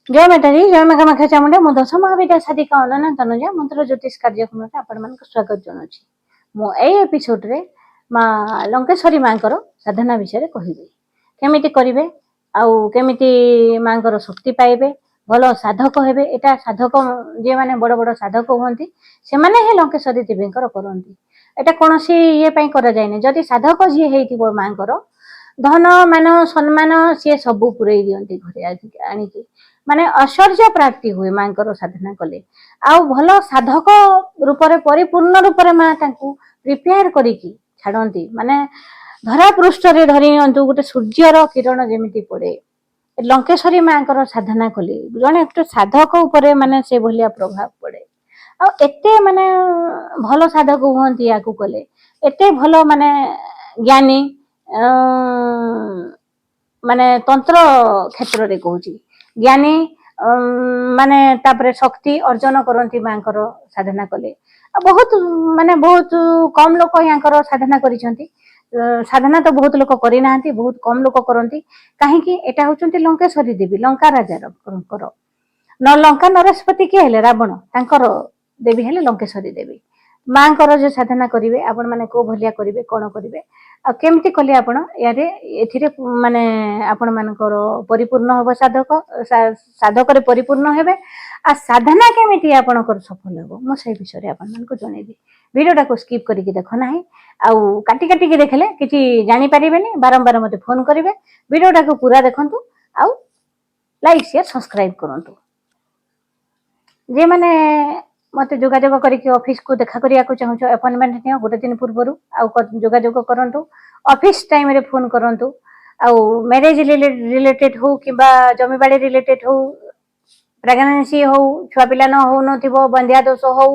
जय माताजी जय माँ कामाख्या चामुंडा मो दश महाविद्या साधिका अनन्या तनुजा मंत्र ज्योतिष कार्यक्रम आपण मान स्वागत जनाऊँ मु एपिसोड रे माँ लंकेश्वरी माँ साधना विषय कहबी केमिति करिवे आउ केमिति माँ शक्ति पाइबे भल साधक हेबे एटा साधक जे माने बड़ बड़ साधक हुंती से माने हे लंकेश्वरी देवी करती एटा कोनोसी ये पई करा जायने जदि साधक जी हेतिबो माँ धन मान सम्मान सी सबू पुरई दियंती घरे आनिकी माने ऐश्वर्य प्राप्ति हुए माँ साधना कले आउ भल साधक रूप परिपूर्ण रूप माँ प्रिपेयर करिकी छाड़ती माने धरा पृष्ठ रे धरी गोटे सूर्यर किरण जमी पड़े लंकेश्वरी माँ साधना कले जड़े गोटे साधक उपरे माने से भलिया प्रभाव पड़े आ एते माने भल साधक हुंती या कले एते भल माने ज्ञानी माने तंत्र क्षेत्र रे कहूची ज्ञानी माने तापरे शक्ति अर्जन करती माँ साधना कले बहुत माने बहुत कम लोक यहाँ साधना करिसेंती साधना तो बहुत लोक करना बहुत कम लोक करती कहीं एटा होचंती लंकेश्वरी देवी लंका राजा न लंका नरस्पति किए हेले रावण तांकर देवी हेले लंकेश्वरी देवी माँ जो साधना करेंगे आपण मैंने को भलिया करेंगे कौन करेंगे आमती कले आप माने आपण मानकर परिपूर्ण हम साधक साधक परिपूर्ण हेबे आ साधना केमिति आपणकर सफल हो मुझे विषय आपण मानक जनइबी वीडियोटा को स्किप करके देख ना आउ काटी काटी के देखले किछि जानि परिबेनी बारंबार मते फोन करेंगे वीडियोटा को पूरा देखंतु आउ लाइक शेयर सब्सक्राइब करंतु जे माने मत जोगाजोग करके ऑफिस को देखा करिया को चाहूँ अपॉइंटमेंट नियो गोटे दिन पूर्व जोगाजोग करंतु ऑफिस टाइम रे फोन करंतु आउ मैरिज रिलेटेड हो किबा जमीबाड़ी रिलेटेड हो प्रेगनेंसी हो छुआ पिला न हो नथिबो बंध्या दोष हो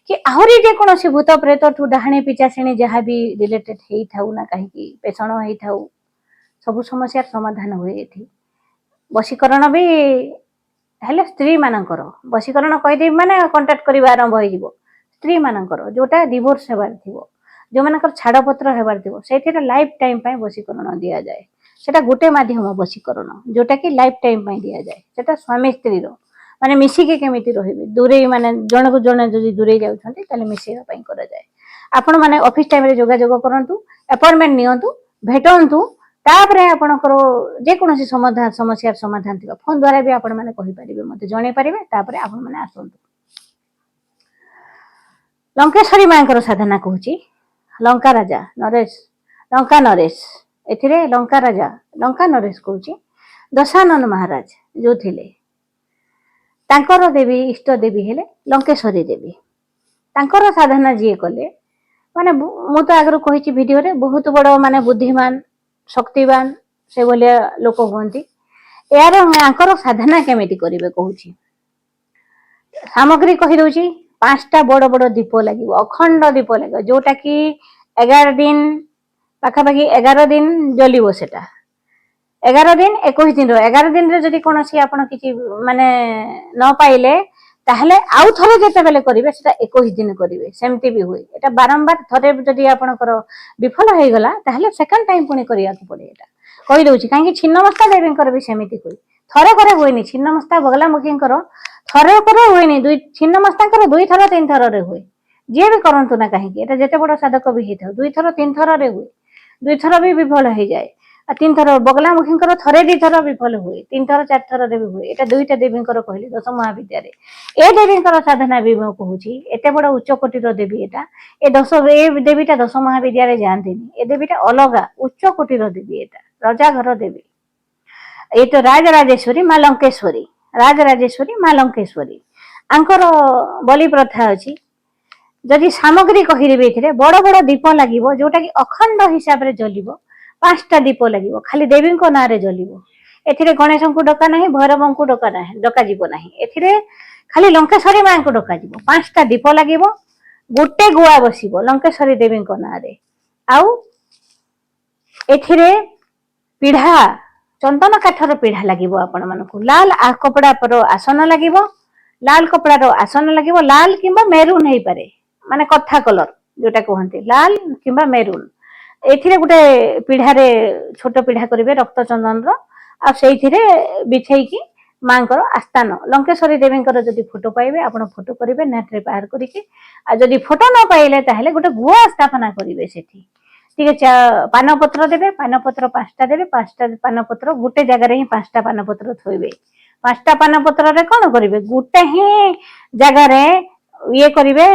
कि आहरी जे कोनोसी भूत प्रेत ठु डाहाणी पिचासिणी जहाँ भी रिलेटेड हेई थाउ ना कहीं पेषण हेई थाउ सब समस्या समाधान हुए एठी वशीकरण भी हेले स्त्री मानकर वशीकरण कहीदेवी माने कंटाक्ट करवा आरंभ हो स्त्री मानकर जोटा डिवोर्स हेबार थिबो जो मानकर छाड़पत्र हेबार थिबो सेठिरे लाइफ टाइम पय वशीकरण दिया जाए सेटा गोटे माध्यम वशीकरण जोटा कि लाइफ टाइम पय दिया जाए सेटा स्वामी स्त्री रो माने मिसिके केमिति रहिबे दूरे माने जण को जण जदि दूरे जाउछन्ते ताले मिसेबा पय करा जाए आपण माने ऑफिस टाइम रे जोगाजोग करंतु अपॉइंटमेंट नियंतु भेटंतु तापरे आपणकर जे कोनोसी समाधान समस्या समाधान थिबा फोन द्वारा भी आपण माने कहि परिबे मते जणे परिबे तापरे आपण माने आसंतु लंकेश्वरी मां साधना कहूची लंका राजा नरेश लंका नरेश एथिरे लंका राजा लंका नरेश कहूची दशानन महाराज जो थिले तांकर देवी इष्ट देवी हेले लंकेश्वरी देवी तांकर साधना जी कले माने मु तो आगरो कहिची वीडियो रे बहुत बड़ माने बुद्धिमान शक्तिवान से भलिया लोक हुंती यार आंकर साधना केमिति करिवे कहूची सामग्री कहि दउची 5टा बड़ बड़ दीप लागिवो अखंड दीप लागिवो जोटा कि 11 दिन पाखापाखि 11 दिन जलिवो सेटा 11 दिन 21 दिन 11 दिन रे जदि कोनोसी आपण किछि माने न पाइले ताहले आउ थरे जेते बेले करिवे सेटा 21 दिन करिवे सेमति भी होय एटा बारंबार थरे जदि आपणकर विफल हे गला ताहले सेकंड टाइम पुनी करिया को पड़े एटा कहि दउची काहे कि छिन्नमस्ता देवींकर भी सेमिति होय थरे करे होयनी छिन्नमस्ता बगला मुखींकर थरे करे होयनी दुई छिन्नमस्तांकर दुई थर तीन थर रे होय जे भी करंतु ना काहे कि एटा जेते बड़ साधक भी हेथाउ दुई थर तीन थर रे होय दुई थर भी विफल हे जाए आ तीन थर बगला मुखींकर थरे दी थर विफल हुए तीन थर चार थर रे भी हुए एटा दुईटा देवींकर कहली दश महाविद्या रे ए देवींकर साधना भी मैं कहूची एते बड़ उच्च कोटिर देवी एटा ए देवीटा दश महाविद्या रे जानतेनी ए देवीटा अलगा उच्च कोटिर देवी एटा राजा घर देवी ये तो राजराजेश्वरी माँ लंकेश्वरी राजराजेश्वरी माँ लंकेश्वरी आंकर बलि प्रथा अच्छी जदि सामग्री कहीदेवी बड़ बड़ दीप लगे जोटा कि अखंड हिसाब से जलिब 5टा दीप लगे खाली देवी ना जलिब एथिरे गणेश को डका ना भैरव को डका ना डकाजिब ना एथिरे खाली लंकेश्वरी माँ को डकाजिब 5टा दीप लगे गोटे गुआ बसिब लंकेश्वरी देवी ना आउ एथिरे पीढ़ा चंदन काठर पीढ़ा लगे आपण मानक लाल कपड़ा पर आसन लगे लाल कपड़ार आसन लगे लाल किंबा मेरून हो पारे माने कथा कलर जोटा कहते लाल किंबा मेरून एथिरे गोटे पीढ़ारे छोट पीढ़ा करेंगे रक्त चंदन रो आ से बिछेकी मांकर आस्थान लंकेश्वरी देवींकर जदि फोटो पाइबे आपण फोटो करेंगे नेट रे बाहर करके आ जदि फोटो न पाइले ताहले गोटे गुआ स्थापना करेंगे सेठी ठीक है पानपत्र देवे पानपत्र 5टा देवे 5टा पानपत्र गोटे जगह ही 5टा पानपत्र थोइबे 5टा पानपत्र रे कौन करेंगे गोटे ही जगह ये करेंगे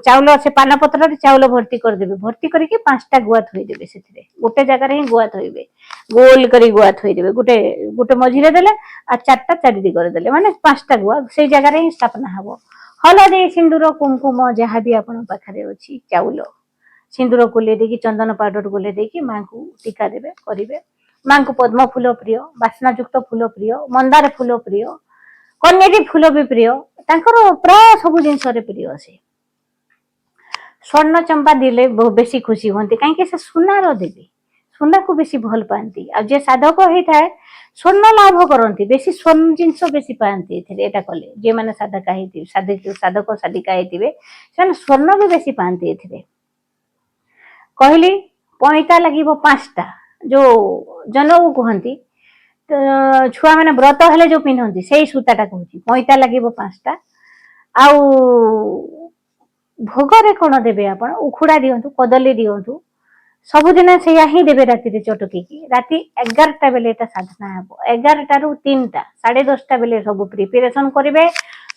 चाउल से पानपत्र चाउल भर्ती करदेवे भर्ती करके 5टा गुआ थोइदेवे से गोटे जगह ही गुआ थोइबे गोल करी गुआ थोइदेवे गोटे गोटे मझिरे देले आ 4टा चारि दिगरे देले माने 5टा गुआ से जगह ही स्थापना हबो हलदी सिंदूर कुमकुम जहाँ भी आपण पाखरे अछि चाउल सिंदूर गुले देकी चंदन पाउडर गुले देकी मां को टीका देवे करिवे मां को पद्म फूल प्रिय बासना युक्त फूल प्रिय मंदार फूल प्रिय कन्याटी फूल भी प्रिय तांकर प्राय सब जिनस प्रिय से स्वर्ण चंपा दिले बेसी खुशी होती कहीं से सुनार देवी सुना को बेसी भल पाती आ जे साधक होता है स्वर्ण लाभ करती बेसी स्वर्ण जिनस बेसी पाती एटा कले जे मैंने साधक साधक साधिका होते स्वर्ण भी बेसी पाती कहली पैता लगे 5टा जो जनऊ कहती छुआ मैंने व्रत हेले जो पिंधती से सूताटा कहूँ पैता लगे 5टा आउ भोगरे कौन देवे आप उखुड़ा दिंतु कदली दिंतु सबुदिन से ही देवे राति चटकी राति 11टा बेले साधना हम 11टा रू 3टा 10:30 बेले सब प्रिपेरेसन करेंगे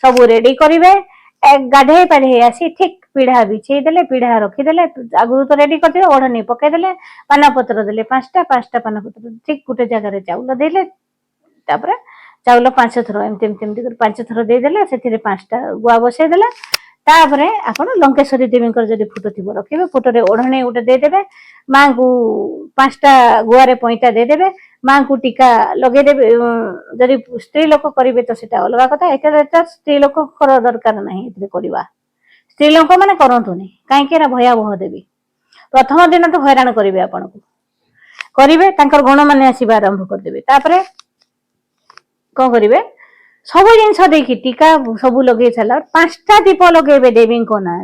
सब रेडी करेंगे गाधे पाधे आसी ठीक पीढ़ा बिछे देले पीढ़ा रखीदे आगु तो रेडी करते ओढ़नी पकईदे पानपत्र देले 5टा पानपत्र ठीक गोटे जगह चाउल देले चाउल 5 थर एमती 5 थर देदेले से 5टा गुआ बसईदेला तापर आपण लंकेश्वरी देवी जब फोटो थी रखिए फोटो रे ओढ़णी गोटे देदेवे माँ को 5टा गुआरे पैंता देदेवे माँ को टीका लगेदेवे जदि स्त्री लोक करेंगे तो सीटा अलग कथा एटा स्त्री लोक दरकार ना करवा स्त्री लोक मैंने करतुनि कहीं भयावह देवी प्रथम दिन तो हैरान करेंगे आपन को करेंगे गण मैंने आसवा आरंभ करदेवे तापर कौन करेंगे सब जिनस देखी टीका सब लगे सारा 5टा दीप लगे देवी ना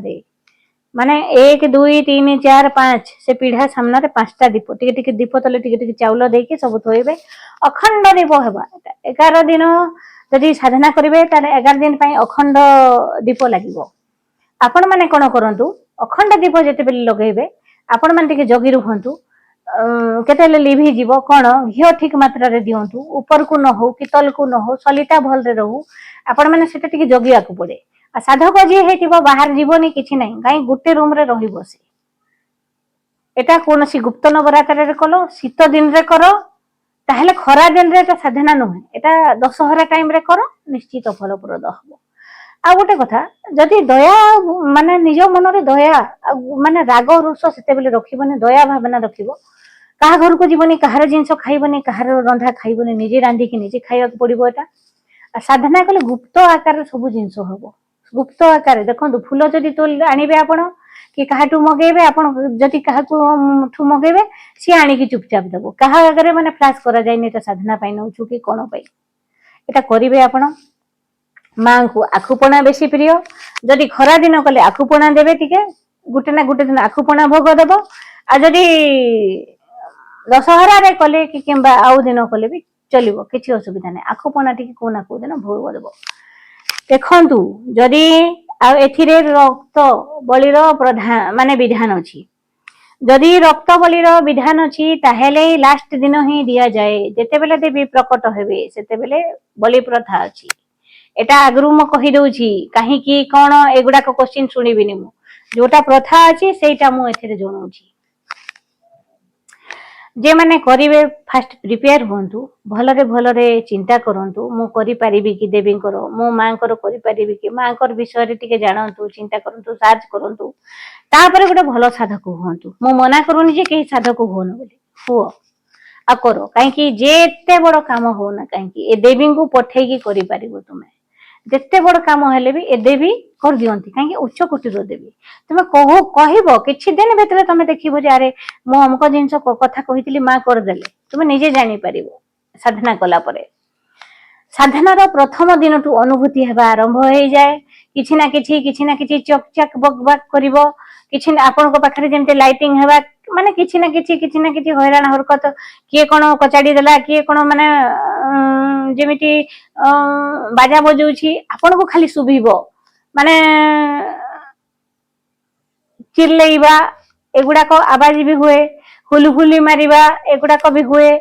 माने 1 2 3 4 5 से पीढ़ा सामने 5टा दीप टिके दीप तले टिके चाउल देके सब थोइबे अखंड दीप हेबा 11 दिन जदि साधना करेंगे 11 दिन अखंड दीप लगे आपण मैंने कौन करूँ अखंड दीप जिते लगे आपण मैंने जगी रुहतु केते लिभि जीव कौन घी ठीक मात्रा रे दिंतु ऊपर को न हो कि तल को न हो सलिता भल रे रहू आपण मैंने सेटा टिके जगिया को पड़े आ साधक जी हेतिबो बाहर जीवनी किछि नहीं कहीं गोटे रूम रे रही बसे एटा कौन सी गुप्त नवरात्र रे कलो शीत दिन रे करो ताहले खरा दिन रे एटा साधना नुहे एटा दशहरा टाइम रे करो निश्चित फलप्रद हबो आ गोटे कथा जदि दया माने निज मन रे दया माने राग रुष सेते बेले रखिबने दया भावना रखिबो कहा घर को जीवनी कहार जिनस खाइबनी कहार रंधा खाइबनी निजे रांधिकी निजे खाइबा पड़ो एटा साधना कले गुप्त आकार सब जिनस हम गुप्त आकार देखो फूल जदि तोल आनिबे आपण कि काहाठू मगेबे आपण जदि काहाठू मगेबे सी आनिकी चुपचाप देबो कहा आगे माने फ्लाश करा जायनी एटा साधना पाई नउछु कि कोन पाई एटा करिवे आपण मां को आखुपणा बेसी प्रिय जदि खरा दिन कले आखुपणा देवे टिके गुटे ना गुटे दिन आखुपणा भोग देबो आ जदि दशहरा रे कले कि किंबा आउ दिन कले भी चलिबो किछि असुविधा नै आखुपणा टिके कोना को दिन भोग देबो देखंतु जदि आ एथिरे रक्त बलिर प्रधान माने विधान अछि जदि रक्त बलिर विधान अछि ताहेले लास्ट दिन ही दिया जाए जेते बेले देवी प्रकट हेबे सेते बेले बलि प्रथा अछि एटा आगरू म कहि दउछि काहे कि कोन एगुडा को क्वेश्चन सुनिबिनी मु जोटा प्रथा अछि सेटा मु एथिरे जणौछि जे माने करिवे फास्ट प्रिपेयर होंतु भलरे चिंता करंतु मु करि परिबि कि देवी करो मो मां करो करि परिबि कि मां कर विषय रे टिके जानंतु चिंता करंतु सर्च करंतु तापर गोटे भलो साधक होंतु मु मना करूनी जे केही साधक होन बोली हो आ करो काहे कि जेते बड़ काम हो ना काहे कि ए देवी को पठेई कि करि परिबो तुमे जेते बड़ काम हेले भी ए देवी कर दियंती कहीं उच्च कोटिर देवी तुम कह कि दिन भीतर तुम देखो जे अरे मु अमुक जिनस कथा कही माँ करदेले तुम निजे जापर साधना कला परे साधनार प्रथम दिन टू अनुभूति हेबा आरंभ हो जाए किछि ना किछि चक चक बक बक करिवो किछि आपन को पाखरे जेमते लाइटिंग हेबा माने किछि ना किछि हैरान हरकत किए कोन कचाड़ी देला किए कोन माने ଯେମିତି ବାଜା ବଜାଉଛି ଆପଣଙ୍କୁ ଖାଲି ଶୁଭିବ ମାନେ ଚିଲେଇବା ଏଗୁଡାକ ଆବାଜ ବି ହୁଏ, ହୁଲହୁଲି ମାରିବା ଏଗୁଡାକ ବି ହୁଏ,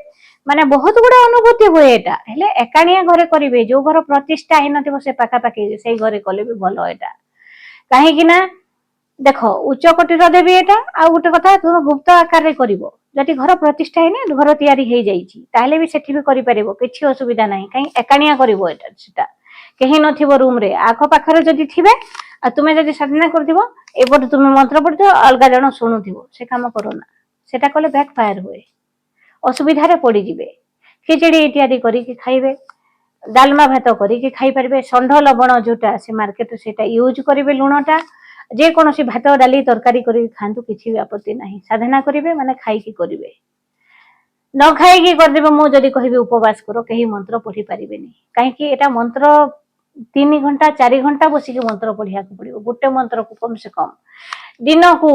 ମାନେ ବହୁତ ଗୁଡା ଅନୁଭୂତି ହୁଏ। ଏଟା ହେଲେ ଏକାଣିଆ ଘରେ କରିବେ, ଯୋଉ ଘର ପ୍ରତିଷ୍ଠା ହେଇନଥିବ ସେ ପାଖାପାଖି ସେଇ ଘରେ କଲେ ବି ଭଲ। ଏଟା କାହିଁକି ନା ଦେଖ ଉଚ୍ଚ କୋଟିର ଦେବି ଏଟା, ଆଉ ଗୋଟେ କଥା ତୁମେ ଗୁପ୍ତ ଆକାରରେ କରିବ। ଯଦି ଘର ପ୍ରତିଷ୍ଠା ହେଇନି ଘର ତିଆରି ହେଇଯାଇଛି ତାହେଲେ ବି ସେଠି ବି କରିପାରିବ, କିଛି ଅସୁବିଧା ନାହିଁ। କାହିଁକି ଏକାଣିଆ କରିବ ଏଟା, ସେଟା କେହି ନଥିବ ରୁମ ରେ, ଆଖ ପାଖରେ ଯଦି ଥିବେ ଆଉ ତୁମେ ଯଦି ସାଧନା କରୁଥିବ ଏପଟେ ତୁମେ ମନ୍ତ୍ର ପଢୁଥିବ ଅଲଗା ଜଣ ଶୁଣୁଥିବ, ସେ କାମ କରନା। ସେଟା କଲେ ବ୍ୟାକ୍ ଫାୟାର ହୁଏ, ଅସୁବିଧାରେ ପଡିଯିବେ। ଖିଚଡି ଇତ୍ୟାଦି କରିକି ଖାଇବେ, ଡାଲମା ଭାତ କରିକି ଖାଇପାରିବେ, ଷଣ୍ଢ ଲବଣ ଯୋଉଟା ସେ ମାର୍କେଟରେ ସେଇଟା ୟୁଜ କରିବେ, ଲୁଣଟା ଯେକୌଣସି ଭାତ ଡାଲି ତରକାରୀ କରିକି ଖାଆନ୍ତୁ, କିଛି ବି ଆପତ୍ତି ନାହିଁ। ସାଧନା କରିବେ ମାନେ ଖାଇକି କରିବେ, ନ ଖାଇକି କରିଦେବେ। ମୁଁ ଯଦି କହିବି ଉପବାସ କର, କେହି ମନ୍ତ୍ର ପଢି ପାରିବେନି। କାହିଁକି ଏଟା ମନ୍ତ୍ର 3 ଘଣ୍ଟା 4 ଘଣ୍ଟା ବସିକି ମନ୍ତ୍ର ପଢିବାକୁ ପଡିବ। ଗୋଟେ ମନ୍ତ୍ରକୁ କମ ସେ କମ ଦିନକୁ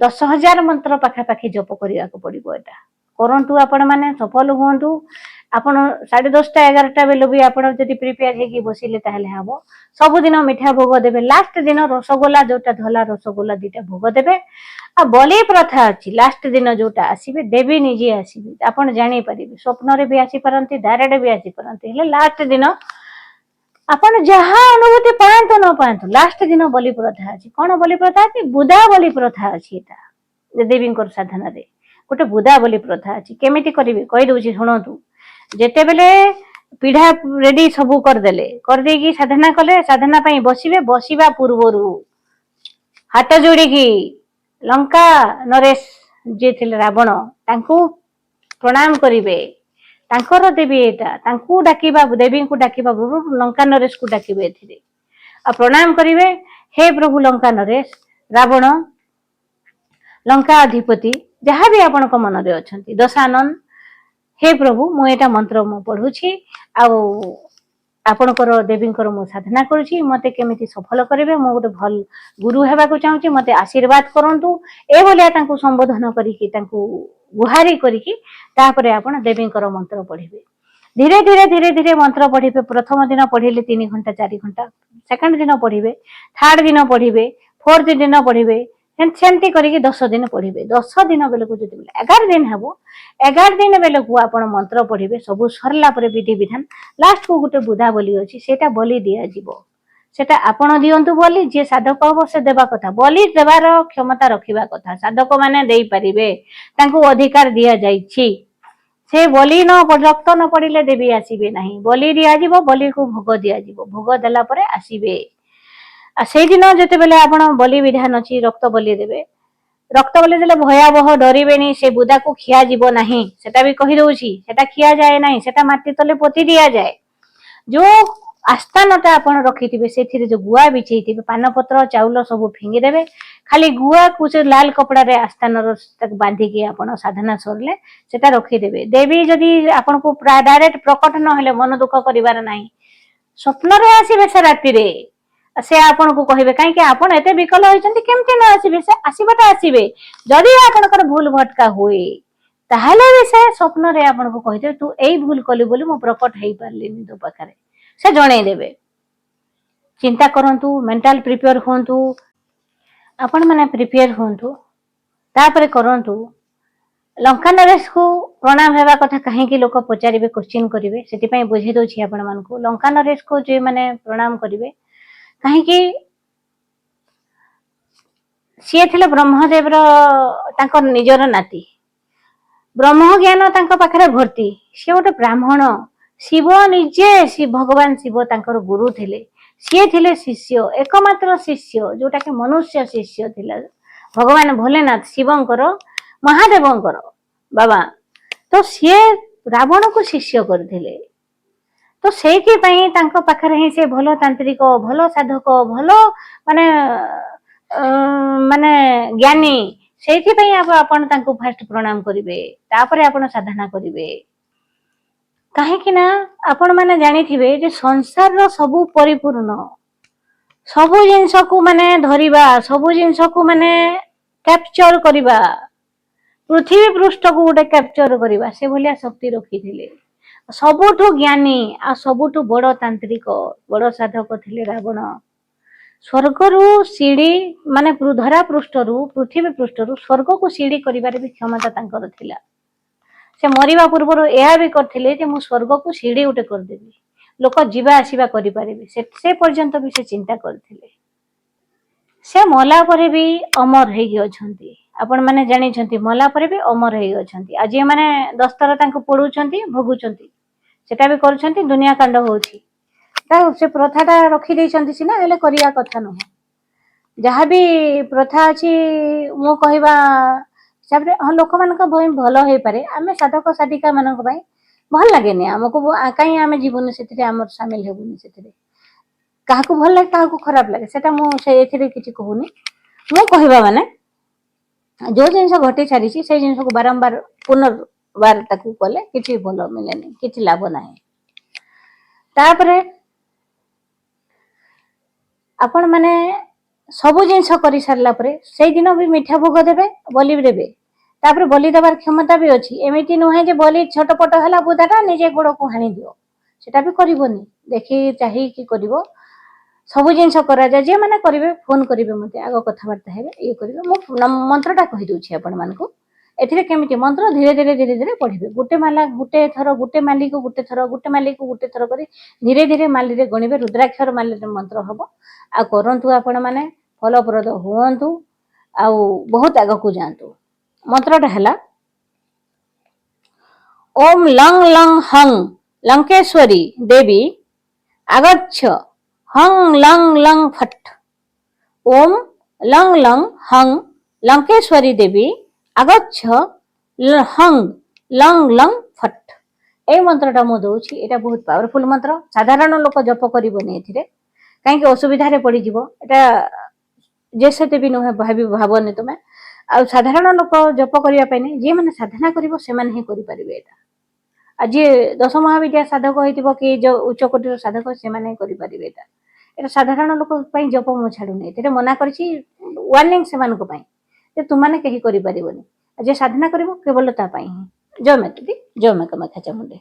10,000 ମନ୍ତ୍ର ପାଖାପାଖି ଜପ କରିବାକୁ ପଡିବ। ଏଟା କରନ୍ତୁ, ଆପଣ ମାନେ ସଫଳ ହୁଅନ୍ତୁ। ଆପଣ 10:30 11ଟା ବେଳୁ ବି ଆପଣ ଯଦି ପ୍ରିପେୟାର ହେଇକି ବସିଲେ ତାହେଲେ ହବ। ସବୁଦିନ ମିଠା ଭୋଗ ଦେବେ, ଲାଷ୍ଟ ଦିନ ରସଗୋଲା ଯୋଉଟା ଧଳା ରସଗୋଲା 2ଟା ଭୋଗ ଦେବେ। ଆଉ ବଲି ପ୍ରଥା ଅଛି, ଲାଷ୍ଟ ଦିନ ଯୋଉଟା ଆସିବେ ଦେବୀ ନିଜେ ଆସିବେ, ଆପଣ ଜାଣିପାରିବେ। ସ୍ୱପ୍ନରେ ବି ଆସିପାରନ୍ତି, ଡାଇରେକ୍ଟ ବି ଆସିପାରନ୍ତି, ହେଲେ ଲାଷ୍ଟ ଦିନ ଆପଣ ଯାହା ଅନୁଭୂତି ପାଆନ୍ତୁ ନ ପାଆନ୍ତୁ, ଲାଷ୍ଟ ଦିନ ବଲି ପ୍ରଥା ଅଛି। କଣ ବଲି ପ୍ରଥା ଅଛି? ବୁଦା ବଲି ପ୍ରଥା ଅଛି। ଏଟା ଦେବୀଙ୍କର ସାଧନାରେ ଗୋଟେ ବୁଦା ବଲି ପ୍ରଥା ଅଛି। କେମିତି କରିବେ କହିଦଉଛି ଶୁଣନ୍ତୁ। ଯେତେବେଳେ ପିଢା ରେଡି ସବୁ କରିଦେଲେ, କରିଦେଇକି ସାଧନା କଲେ, ସାଧନା ପାଇଁ ବସିବେ, ବସିବା ପୂର୍ବରୁ ହାତ ଯୋଡିକି ଲଙ୍କା ନରେଶ ଯିଏ ଥିଲେ ରାବଣ, ତାଙ୍କୁ ପ୍ରଣାମ କରିବେ। ତାଙ୍କର ଦେବୀ ଏଟା, ତାଙ୍କୁ ଡାକିବା, ଦେବୀଙ୍କୁ ଡାକିବା ପୂର୍ବରୁ ଲଙ୍କା ନରେଶକୁ ଡାକିବେ ଏଥିରେ, ଆଉ ପ୍ରଣାମ କରିବେ। ହେ ପ୍ରଭୁ ଲଙ୍କା ନରେଶ, ରାବଣ, ଲଙ୍କା ଅଧିପତି, ଯାହାବି ଆପଣଙ୍କ ମନରେ ଅଛନ୍ତି, ଦଶାନନ, ହେ ପ୍ରଭୁ ମୁଁ ଏଟା ମନ୍ତ୍ର ମୁଁ ପଢୁଛି, ଆଉ ଆପଣଙ୍କର ଦେବୀଙ୍କର ମୁଁ ସାଧନା କରୁଛି, ମତେ କେମିତି ସଫଳ କରିବେ, ମୁଁ ଗୋଟେ ଭଲ ଗୁରୁ ହେବାକୁ ଚାହୁଁଛି, ମତେ ଆଶୀର୍ବାଦ କରନ୍ତୁ। ଏଭଳିଆ ତାଙ୍କୁ ସମ୍ବୋଧନ କରିକି, ତାଙ୍କୁ ଗୁହାରି କରିକି ତାପରେ ଆପଣ ଦେବୀଙ୍କର ମନ୍ତ୍ର ପଢିବେ। ଧୀରେ ଧୀରେ ଧୀରେ ଧୀରେ ମନ୍ତ୍ର ପଢିବେ। ପ୍ରଥମ ଦିନ ପଢିଲେ 3 ଘଣ୍ଟା 4 ଘଣ୍ଟା, ସେକେଣ୍ଡ ଦିନ ପଢିବେ, ଥାର୍ଡ ଦିନ ପଢିବେ, ଫୋର୍ଥ ଦିନ ପଢିବେ, ସେମିତି କରିକି 10 ଦିନ ପଢିବେ। 10 ଦିନ ବେଳକୁ ଯେତେବେଳେ 11 ଦିନ ହେବ, 11 ଦିନ ବେଳକୁ ଆପଣ ମନ୍ତ୍ର ପଢିବେ। ସବୁ ସରିଲା ପରେ ବିଧି ବିଧାନ ଲାଷ୍ଟକୁ ଗୋଟେ ବୁଧା ବଲି ଅଛି, ସେଇଟା ବଲି ଦିଆଯିବ। ସେଟା ଆପଣ ଦିଅନ୍ତୁ ବୋଲି, ଯିଏ ସାଧକ ହବ ସେ ଦେବା କଥା। ବଲି ଦେବାର କ୍ଷମତା ରଖିବା କଥା, ସାଧକ ମାନେ ଦେଇପାରିବେ, ତାଙ୍କୁ ଅଧିକାର ଦିଆଯାଇଛି। ସେ ବଲି ରକ୍ତ ନ ପଡିଲେ ଦେବୀ ଆସିବେ ନାହିଁ। ବଲି ଦିଆଯିବ, ବଲିକୁ ଭୋଗ ଦିଆଯିବ, ଭୋଗ ଦେଲା ପରେ ଆସିବେ। ଆଉ ସେଇଦିନ ଯେତେବେଳେ ଆପଣ ବଲି ବିଧାନ ଅଛି, ରକ୍ତ ବଲି ଦେବେ। ରକ୍ତ ବଲି ଦେଲେ ଭୟାବହ, ଡରିବେନି, ସେ ବୁଦାକୁ ଖିଆଯିବ ନାହିଁ, ସେଟା ବି କହିଦଉଛି। ସେଟା ଖିଆଯାଏ ନାହିଁ, ସେଟା ମାଟି ତଲେ ପୋତି ଦିଆଯାଏ। ଯୋଉ ଆସ୍ଥାନଟା ଆପଣ ରଖିଥିବେ ସେଥିରେ ଯୋଉ ଗୁଆ ବିଛେଇଥିବେ, ପାନପତ୍ର ଚାଉଳ ସବୁ ଫିଙ୍ଗିଦେବେ, ଖାଲି ଗୁଆକୁ ସେ ଲାଲ କପଡାରେ ଆସ୍ଥାନର ତାକୁ ବାନ୍ଧିକି ଆପଣ ସାଧନା ସରିଲେ ସେଟା ରଖିଦେବେ। ଦେବୀ ଯଦି ଆପଣଙ୍କୁ ଡାଇରେକ୍ଟ ପ୍ରକଟ ନହେଲେ ମନ ଦୁଃଖ କରିବାର ନାହିଁ, ସ୍ୱପ୍ନରେ ଆସିବେ ସେ ରାତିରେ। ସେ ଆପଣଙ୍କୁ କହିବେ, କାହିଁକି ଆପଣ ଏତେ ବିକଳ ହୋଇଛନ୍ତି, କେମିତି ନ ଆସିବେ? ସେ ଆସିବାଟା ଆସିବେ। ଯଦି ଆପଣଙ୍କର ଭୁଲ ଭଟକା ହୁଏ ତାହେଲେ ବି ସେ ସ୍ୱପ୍ନରେ ଆପଣଙ୍କୁ କହିଦେବେ, ତୁ ଏଇ ଭୁଲ କଲି ବୋଲି ମୁଁ ପ୍ରକଟ ହେଇପାରିଲିନି ତୋ ପାଖରେ, ସେ ଜଣେଇଦେବେ। ଚିନ୍ତା କରନ୍ତୁ, ମେଣ୍ଟାଲ ପ୍ରିପେୟାର ହୁଅନ୍ତୁ, ଆପଣ ମାନେ ପ୍ରିପେୟାର ହୁଅନ୍ତୁ, ତାପରେ କରନ୍ତୁ। ଲଙ୍କା ନରେଶକୁ ପ୍ରଣାମ ହେବା କଥା କାହିଁକି ଲୋକ ପଚାରିବେ, କୋଶ୍ଚିନ୍ କରିବେ, ସେଥିପାଇଁ ବୁଝେଇ ଦଉଛି ଆପଣ ମାନଙ୍କୁ। ଲଙ୍କା ନରେଶକୁ ଯିଏ ମାନେ ପ୍ରଣାମ କରିବେ, କାହିଁକି ସିଏ ଥିଲେ ବ୍ରହ୍ମଦେବର ତାଙ୍କର ନିଜର ନାତି। ବ୍ରହ୍ମ ଜ୍ଞାନ ତାଙ୍କ ପାଖରେ ଭର୍ତ୍ତି। ସିଏ ଗୋଟେ ବ୍ରାହ୍ମଣ, ଶିବ ନିଜେ, ଭଗବାନ ଶିବ ତାଙ୍କର ଗୁରୁ ଥିଲେ। ସିଏ ଥିଲେ ଶିଷ୍ୟ, ଏକମାତ୍ର ଶିଷ୍ୟ, ଯୋଉଟା କି ମନୁଷ୍ୟ ଶିଷ୍ୟ ଥିଲା ଭଗବାନ ଭୋଲେନାଥ ଶିବଙ୍କର, ମହାଦେବଙ୍କର ବାବା। ତ ସିଏ ରାବଣକୁ ଶିଷ୍ୟ କରିଥିଲେ। ତ ସେଇଥିପାଇଁ ତାଙ୍କ ପାଖରେ ହିଁ ସେ ଭଲ ତାନ୍ତ୍ରିକ, ଭଲ ସାଧକ, ଭଲ ମାନେ ମାନେ ଜ୍ଞାନୀ। ସେଇଥିପାଇଁ ଆପଣ ତାଙ୍କୁ ଫାଷ୍ଟ ପ୍ରଣାମ କରିବେ, ତାପରେ ଆପଣ ସାଧନା କରିବେ। କାହିଁକି ନା ଆପଣ ମାନେ ଜାଣିଥିବେ ଯେ ସଂସାରର ସବୁ ପରିପୂର୍ଣ୍ଣ, ସବୁ ଜିନିଷକୁ ମାନେ ଧରିବା, ସବୁ ଜିନିଷକୁ ମାନେ କ୍ୟାପଚର କରିବା, ପୃଥିବୀ ପୃଷ୍ଠକୁ ଗୋଟେ କ୍ୟାପଚର କରିବା, ସେ ଭଳିଆ ଶକ୍ତି ରଖିଥିଲେ। ସବୁଠୁ ଜ୍ଞାନୀ ଆଉ ସବୁଠୁ ବଡ ତାନ୍ତ୍ରିକ ବଡ ସାଧକ ଥିଲେ ରାବଣ। ସ୍ୱର୍ଗରୁ ସିଡି ମାନେ ଧରା ପୃଷ୍ଠରୁ ପୃଥିବୀ ପୃଷ୍ଠରୁ ସ୍ୱର୍ଗକୁ ସିଡି କରିବାରେ ବି କ୍ଷମତା ତାଙ୍କର ଥିଲା। ସେ ମରିବା ପୂର୍ବରୁ ଏହା ବି କରିଥିଲେ ଯେ ମୁଁ ସ୍ୱର୍ଗକୁ ସିଡି ଗୋଟେ କରିଦେବି, ଲୋକ ଯିବା ଆସିବା କରିପାରିବେ, ସେ ପର୍ଯ୍ୟନ୍ତ ବି ସେ ଚିନ୍ତା କରିଥିଲେ। ସେ ମଲା ପରେ ବି ଅମର ହେଇକି ଅଛନ୍ତି। ଆପଣ ମାନେ ଜାଣିଛନ୍ତି ମଲା ପରେ ବି ଅମର ହେଇକି ଅଛନ୍ତି। ଆଉ ଯେଉଁମାନେ ଦସ୍ତର ତାଙ୍କୁ ପୋଡୁଛନ୍ତି ଭୋଗୁଛନ୍ତି ସେଟା ବି କରୁଛନ୍ତି, ଦୁନିଆ କାଣ୍ଡ ହଉଛି। ସେ ପ୍ରଥାଟା ରଖିଦେଇଛନ୍ତି ସିନା, ହେଲେ କରିବା କଥା ନୁହଁ। ଯାହାବି ପ୍ରଥା ଅଛି ମୁଁ କହିବା ହିସାବରେ ହଁ ଲୋକମାନଙ୍କ ପାଇଁ ଭଲ ହେଇପାରେ, ଆମେ ସାଧକ ସାଧିକା ମାନଙ୍କ ପାଇଁ ଭଲ ଲାଗେନି ଆମକୁ, କାହିଁ ଆମେ ଯିବୁନି ସେଥିରେ, ଆମର ସାମିଲ ହେବୁନି ସେଥିରେ। କାହାକୁ ଭଲ ଲାଗେ କାହାକୁ ଖରାପ ଲାଗେ ସେଟା ମୁଁ ଏଥିରେ କିଛି କହୁନି। ମୁଁ କହିବା ମାନେ ଯୋଉ ଜିନିଷ ଘଟି ସାରିଛି ସେଇ ଜିନିଷକୁ ବାରମ୍ବାର ପୁନର୍ବାର ତାକୁ କଲେ କିଛି ଭଲ ମିଳେନି, କିଛି ଲାଭ ନାହିଁ। ତାପରେ ଆପଣ ମାନେ ସବୁ ଜିନିଷ କରି ସାରିଲା ପରେ ସେଇଦିନ ବି ମିଠା ଭୋଗ ଦେବେ, ବଲି ଦେବେ। ତାପରେ ବଲି ଦେବାର କ୍ଷମତା ବି ଅଛି। ଏମିତି ନୁହେଁ ଯେ ବଲି ଛୋଟପଟ ହେଲା ବୁଧାଟା ନିଜେ ଗୋଡକୁ ହାଣି ଦିଅ, ସେଟା ବି କରିବନି। ଦେଖି ଚାହିଁକି କରିବ। ସବୁ ଜିନିଷ କରାଯାଏ। ଯିଏମାନେ କରିବେ ଫୋନ କରିବେ ମତେ, ଆଗ କଥାବାର୍ତ୍ତା ହେବେ, ଇଏ କରିବେ। ମୁଁ ମନ୍ତ୍ରଟା କହିଦଉଛି ଆପଣ ମାନଙ୍କୁ। ଏଥିରେ କେମିତି ମନ୍ତ୍ର ଧୀରେ ଧୀରେ ଧୀରେ ଧୀରେ ପଢିବେ। ଗୋଟେ ମାଲା ଗୋଟେ ଥର, ଗୋଟେ ମାଲିକୁ ଗୋଟେ ଥର, ଗୋଟେ ମାଲିକୁ ଗୋଟେ ଥର କରି ଧୀରେ ଧୀରେ ମାଲିରେ ଗଣିବେ। ରୁଦ୍ରାକ୍ଷର ମାଲିରେ ମନ୍ତ୍ର ହବ। ଆଉ କରନ୍ତୁ ଆପଣ ମାନେ, ଫଳପ୍ରଦ ହୁଅନ୍ତୁ ଆଉ ବହୁତ ଆଗକୁ ଯାଆନ୍ତୁ। ମନ୍ତ୍ରଟା ହେଲା ଓಂ ଲଂ ଲଂ ହଂ ଲଙ୍କେଶ୍ୱରୀ ଦେବୀ ଆଗଚ୍ଛ ହଂ ଲଂ ଲଂ ଫଟ୍। ଓಂ ଲଂ ଲଂ ହଂ ଲଙ୍କେଶ୍ୱରୀ ଦେବୀ ଆଗଚ୍ଛ ହଂ ଲଂ ଲଂ ଫଟ୍। এই ମନ୍ତ୍ରଟା ମୁଁ ଦଉଛି, ଏଇଟା ବହୁତ ପାୱାରଫୁଲ ମନ୍ତ୍ର। ସାଧାରଣ ଲୋକ ଜପ କରିବନି ଏଥିରେ, କାହିଁକି ଅସୁବିଧାରେ ପଡିଯିବ। ଏଟା ଯେ ସେତେ ବି ନୁହେଁ ଭାବନି ତୁମେ। ଆଉ ସାଧାରଣ ଲୋକ ଜପ କରିବା ପାଇଁ ନାହିଁ, ଯିଏ ମାନେ ସାଧନା କରିବ ସେମାନେ ହିଁ କରିପାରିବେ ଏଇଟା। ଆଉ ଯିଏ ଦଶ ମହାବିଦ୍ୟା ସାଧକ ହେଇଥିବ କି ଯୋଉ ଉଚ୍ଚ କୋଟିର ସାଧକ ସେମାନେ କରିପାରିବେ ଏଇଟା। ଏଇଟା ସାଧାରଣ ଲୋକ ପାଇଁ ଜପ ମୁଁ ଛାଡୁନି, ଏଥିରେ ମନା କରିଛି, ୱାର୍ଣ୍ଣିଂ ସେମାନଙ୍କ ପାଇଁ ଯେ ତୁମାନେ କେହି କରିପାରିବନି। ଯିଏ ସାଧନା କରିବ କେବଳ ତା ପାଇଁ ହିଁ। ଜୟ ମା ଦିଦି, ଜୟ ମା କାମାକ୍ଷା ଚାମୁଣ୍ଡୀ।